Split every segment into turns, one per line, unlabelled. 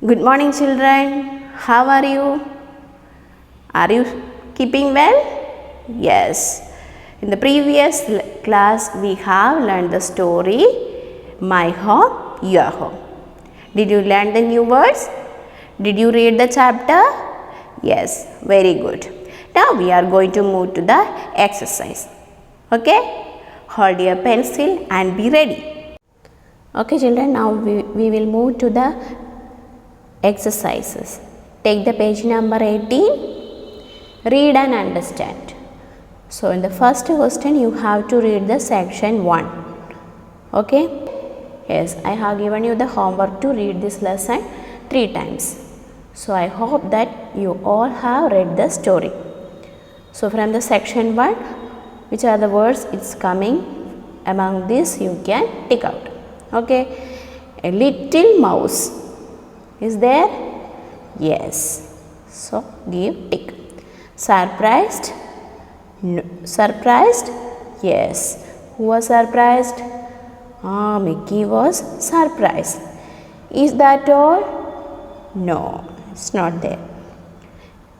Good morning, children. How are you? Are you keeping well? Yes. In the previous class, we have learned the story My Home, Your Home. Did you learn the new words? Did you read the chapter? Yes, very good. Now we are going to move to the exercise. Okay? Hold your pencil and be ready. Okay, children, now we will move to the exercises. Take the page number 18. Read and understand. So, in the first question, you have to read the section 1. Okay? Yes, I have given you the homework to read this lesson 3 times. So, I hope that you all have read the story. So, from the section 1, which are the words it's coming, among these you can tick out. Okay? A little mouse. Is there? Yes. So, give tick. Surprised? No. Surprised? Yes. Who was surprised? Mickey was surprised. Is that all? No, it's not there.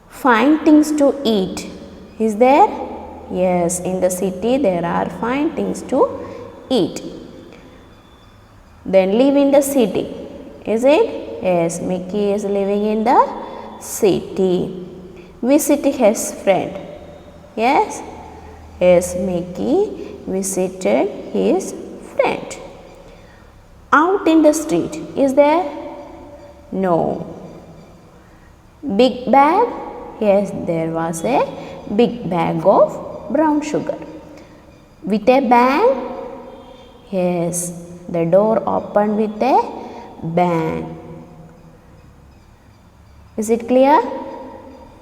Find things to eat. Is there? Yes, in the city there are fine things to eat. Then live in the city. Is it? Yes, Mickey is living in the city. Visit his friend. Yes? Yes, Mickey visited his friend. Out in the street. Is there? No. Big bag? Yes, there was a big bag of brown sugar. With a bang? Yes, the door opened with a bang. Is it clear?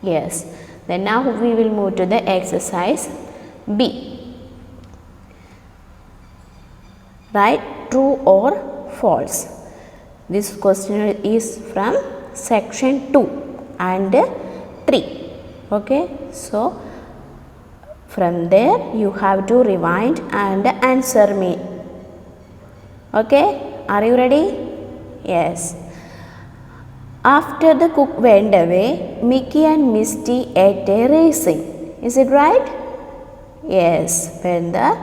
Yes. Then now we will move to the exercise B. Write true or false. This question is from section 2 and 3. Okay. So, from there you have to rewind and answer me. Okay. Are you ready? Yes. After the cook went away, Mickey and Misty ate a raisin. Is it right? Yes. When the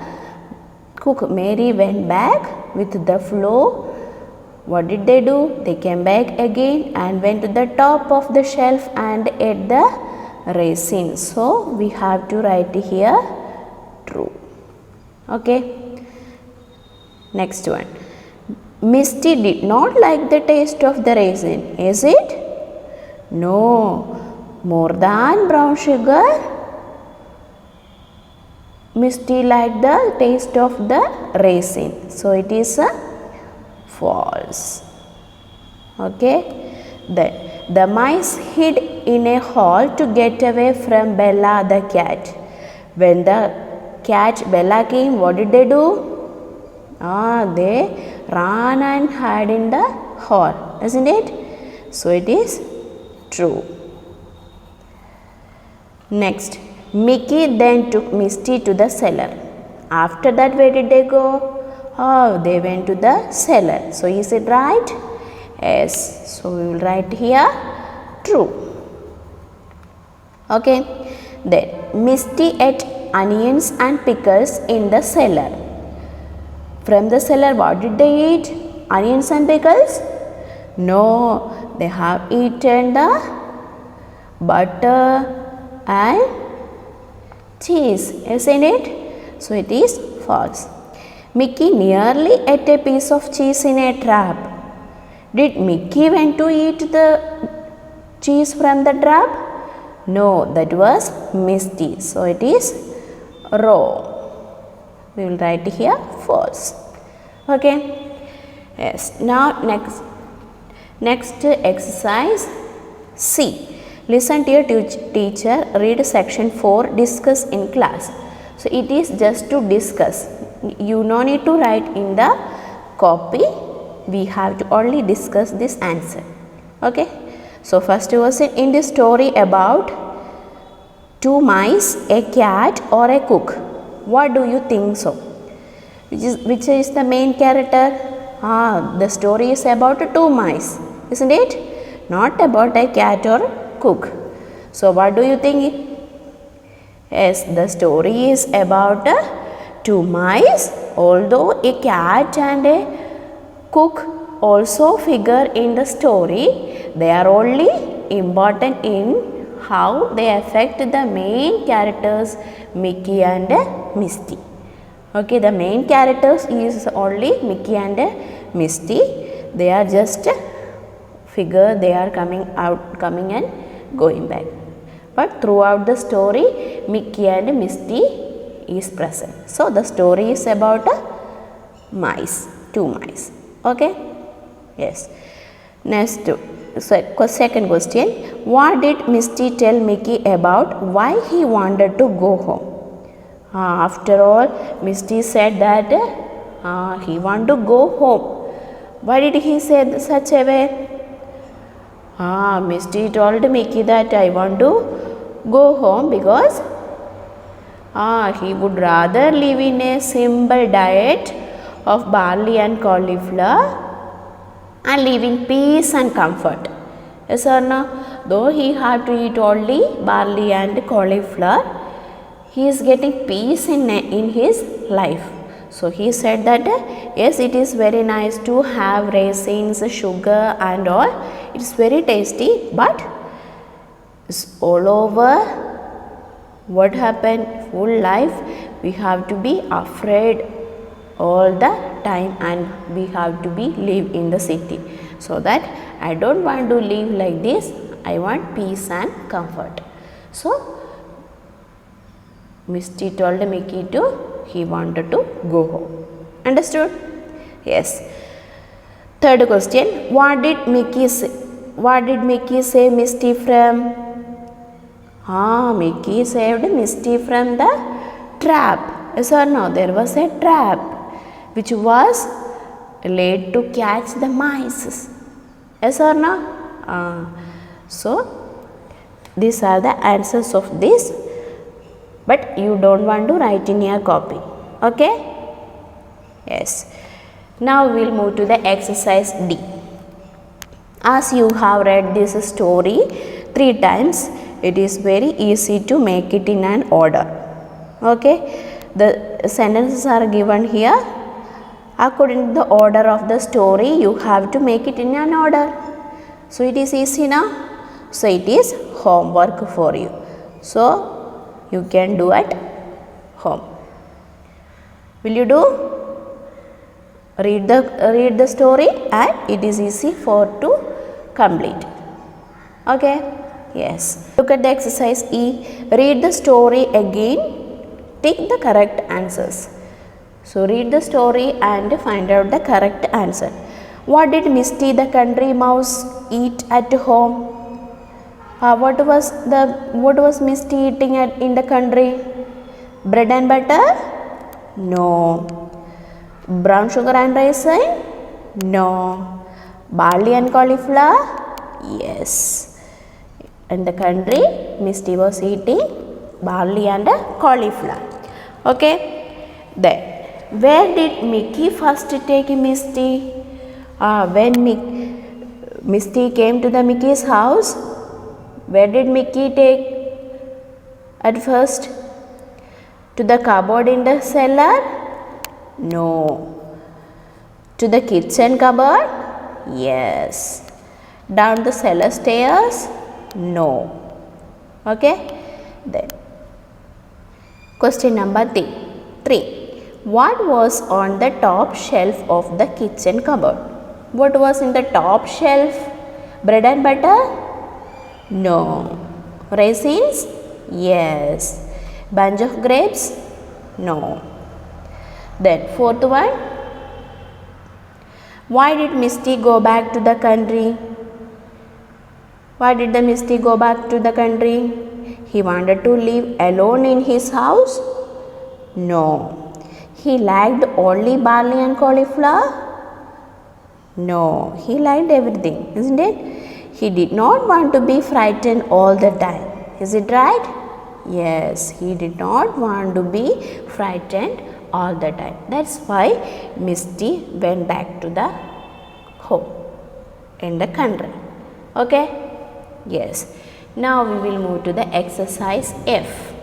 cook Mary went back with the flour, what did they do? They came back again and went to the top of the shelf and ate the raisin. So, we have to write here true. Okay. Next one. Misty did not like the taste of the raisin. Is it? No. More than brown sugar, Misty liked the taste of the raisin. So, it is a false. Okay. Then, the mice hid in a hole to get away from Bella the cat. When the cat Bella came, what did they do? They ran and hid in the hole, isn't it? So, it is true. Next, Mickey then took Misty to the cellar. After that, where did they go? They went to the cellar. So, is it right? Yes. So, we will write here true. Okay. Then, Misty ate onions and pickles in the cellar. From the cellar, what did they eat? Onions and pickles? No, they have eaten the butter and cheese, isn't it? So, it is false. Mickey nearly ate a piece of cheese in a trap. Did Mickey went to eat the cheese from the trap? No, that was Misty. So, it is wrong. We will write here false. Okay. Yes. Now next exercise C. Listen to your teacher. Read section 4. Discuss in class. So, it is just to discuss. You no need to write in the copy. We have to only discuss this answer. Okay. So, first question in the story about 2 mice, a cat or a cook. What do you think so? Which is the main character? The story is about 2 mice, isn't it? not about a cat or cook. So what do you think? Yes, the story is about two mice. Although a cat and a cook also figure in the story, they are only important in how they affect the main characters Mickey and Misty. Okay, the main characters is only Mickey and Misty. They are just figure, they are coming and going back. But throughout the story, Mickey and Misty is present. So the story is about mice, two mice. Okay? Yes. Next, second question. What did Misty tell Mickey about why he wanted to go home? After all, Misty said that he wanted to go home. Why did he say such a way? Misty told Mickey that I want to go home because he would rather live in a simple diet of barley and cauliflower and live in peace and comfort. Yes or no? Though he had to eat only barley and cauliflower, he is getting peace in his life. So he said that yes, it is very nice to have raisins, sugar and all. It is very tasty, but it's all over. What happened? Full life we have to be afraid all the time and we have to be live in the city. So that I don't want to live like this. I want peace and comfort. So Misty told Mickey he wanted to go home. Understood? Yes. Third question. What did Mickey say Misty from? Mickey saved Misty from the trap. Yes or no? There was a trap which was laid to catch the mice. Yes or no? So these are the answers of this. But you don't want to write in your copy. Okay? Yes. Now we will move to the exercise D. As you have read this story 3 times, it is very easy to make it in an order. Okay? The sentences are given here. According to the order of the story, you have to make it in an order. So it is easy now. So it is homework for you. So you can do at home. Will you do? Read the story and it is easy to complete. Okay? Yes. Look at the exercise E. Read the story again. Take the correct answers. So read the story and find out the correct answer. What did Misty the country mouse eat at home? What was Misty eating in the country? Bread and butter? No. Brown sugar and raisin? No. Barley and cauliflower? Yes. In the country, Misty was eating barley and cauliflower. Okay. Then, where did Mickey first take Misty? When Misty came to the Mickey's house, where did Mickey take at first? To the cupboard in the cellar? No. To the kitchen cupboard? Yes. Down the cellar stairs? No. Okay. Then question number 3. What was on the top shelf of the kitchen cupboard? What was in the top shelf? Bread and butter? No. Raisins? Yes. Bunch of grapes? No. Then fourth one. Why did Misty go back to the country? Why did the Misty go back to the country? He wanted to live alone in his house? No. He liked only barley and cauliflower? No. He liked everything, isn't it? He did not want to be frightened all the time. Is it right? Yes, he did not want to be frightened all the time. That's why Misty went back to the home in the country. Okay? Yes. Now we will move to the exercise F.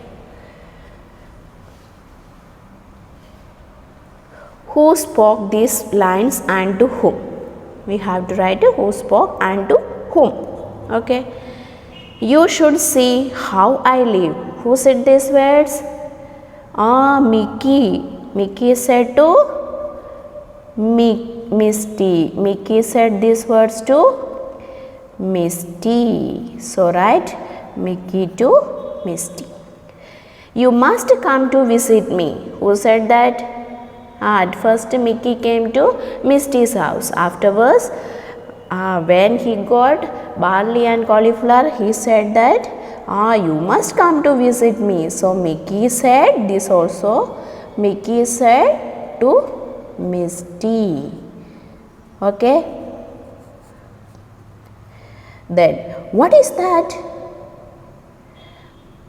Who spoke these lines and to whom? We have to write who spoke and to whom. Okay. You should see how I live. Who said these words? Mickey. Mickey said to Misty. Mickey said these words to Misty. So write Mickey to Misty. You must come to visit me. Who said that? At first Mickey came to Misty's house. Afterwards, when he got barley and cauliflower, he said that you must come to visit me. So Mickey said this also. Mickey said to Misty. Okay. Then what is that?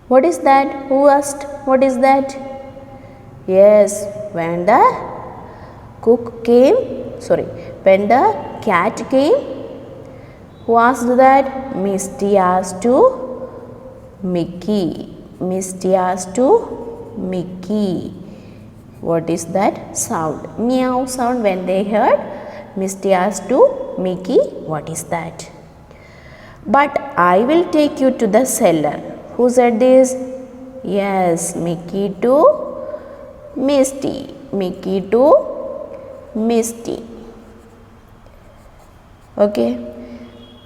What is that? Who asked? What is that? Yes, when the when the cat came, who asked that? Misty asked to Mickey. Misty asked to Mickey. What is that sound? Meow sound when they heard. Misty asked to Mickey, what is that? But I will take you to the cellar. Who said this? Yes, Mickey to Misty. Mickey to Misty. Okay.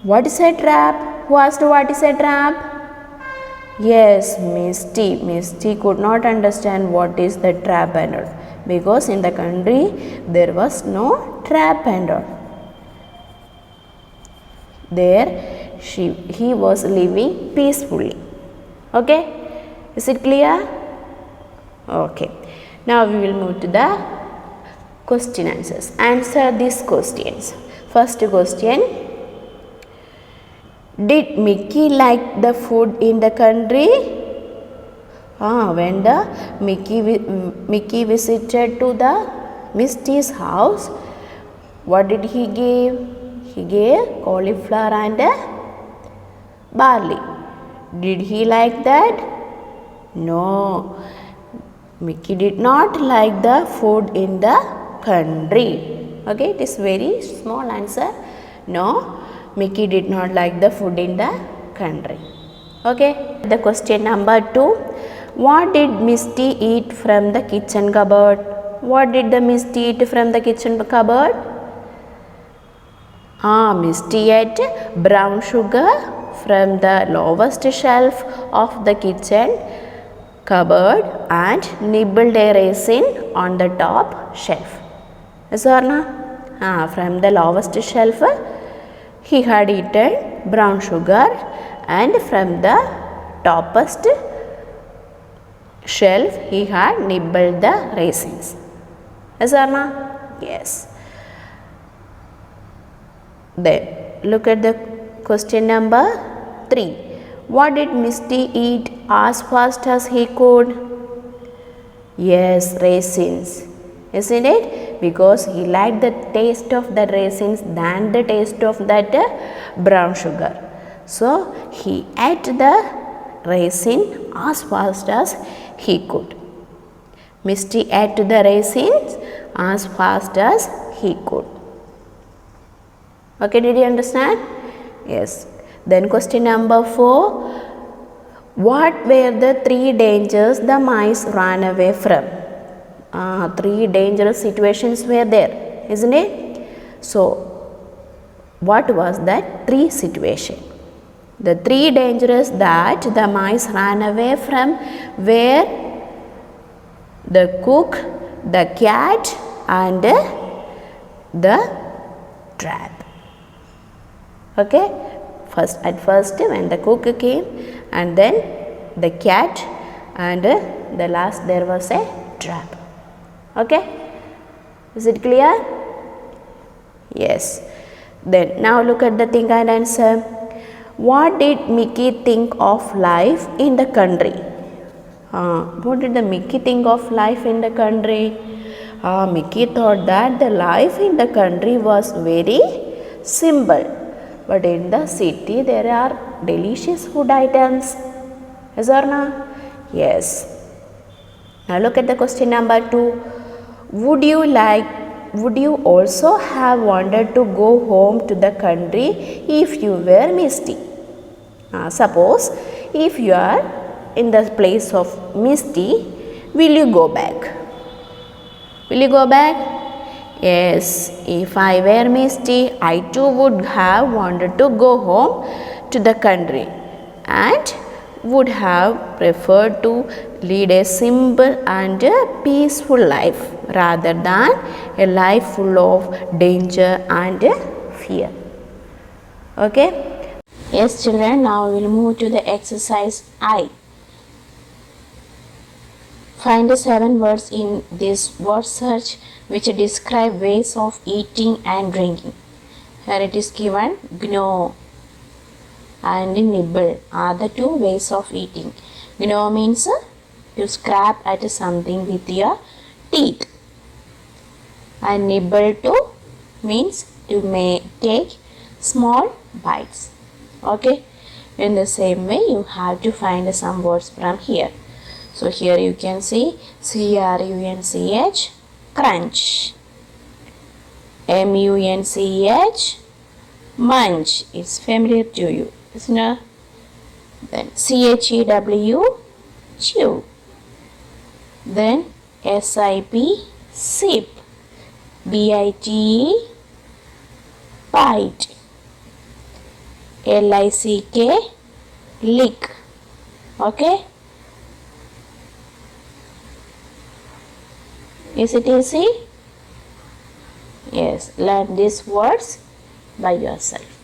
What is a trap? Who asked what is a trap? Yes, Misty. Misty could not understand what is the trap and all, because in the country there was no trap and all. There he was living peacefully. Okay. Is it clear? Okay. Now we will move to the question answers. Answer these questions. First question. Did Mickey like the food in the country? When the Mickey visited to the Misty's house, what did he give? He gave cauliflower and barley. Did he like that? No. Mickey did not like the food in the country. Okay, it is very small answer. No, Mickey did not like the food in the country. Okay, the question number 2. What did Misty eat from the kitchen cupboard? What did the Misty eat from the kitchen cupboard? Misty ate brown sugar from the lowest shelf of the kitchen cupboard and nibbled a raisin on the top shelf. Yes or no? From the lowest shelf he had eaten brown sugar, and from the topmost shelf he had nibbled the raisins. Yes or no? Yes. Then look at the question number 3. What did Misty eat as fast as he could? Yes, raisins. Isn't it? Because he liked the taste of the raisins than the taste of that brown sugar. So he ate the raisin as fast as he could. Misty ate the raisins as fast as he could. Okay, did you understand? Yes. Then question number 4. What were the 3 dangers the mice ran away from? 3 dangerous situations were there, isn't it? So, what was that 3 situation? The 3 dangers that the mice ran away from were the cook, the cat and the trap. Okay. At first when the cook came, and then the cat, and the last there was a trap. Okay. Is it clear? Yes. Then now look at the think and answer. What did Mickey think of life in the country? What did the Mickey think of life in the country? Mickey thought that the life in the country was very simple. but in the city there are delicious food items. Yes or no? Yes. Now look at the question number 2. Would you also have wanted to go home to the country if you were Misty? Suppose if you are in the place of Misty, will you go back? Will you go back? Yes, if I were Misty, I too would have wanted to go home to the country and would have preferred to lead a simple and peaceful life rather than a life full of danger and fear. Okay? Yes, children, now we will move to the exercise I. Find the 7 words in this word search which describe ways of eating and drinking. Here it is given gnaw and nibble are the 2 ways of eating. Gnaw means you scrap at something with your teeth, and nibble too means you may take small bites. Okay, in the same way you have to find some words from here. So here you can see crunch, crunch, munch, munch is familiar to you, isn't it? Then chew, chew. Then sip, sip, bite, bite, lick, lick. Okay. Is it easy? Yes, learn these words by yourself.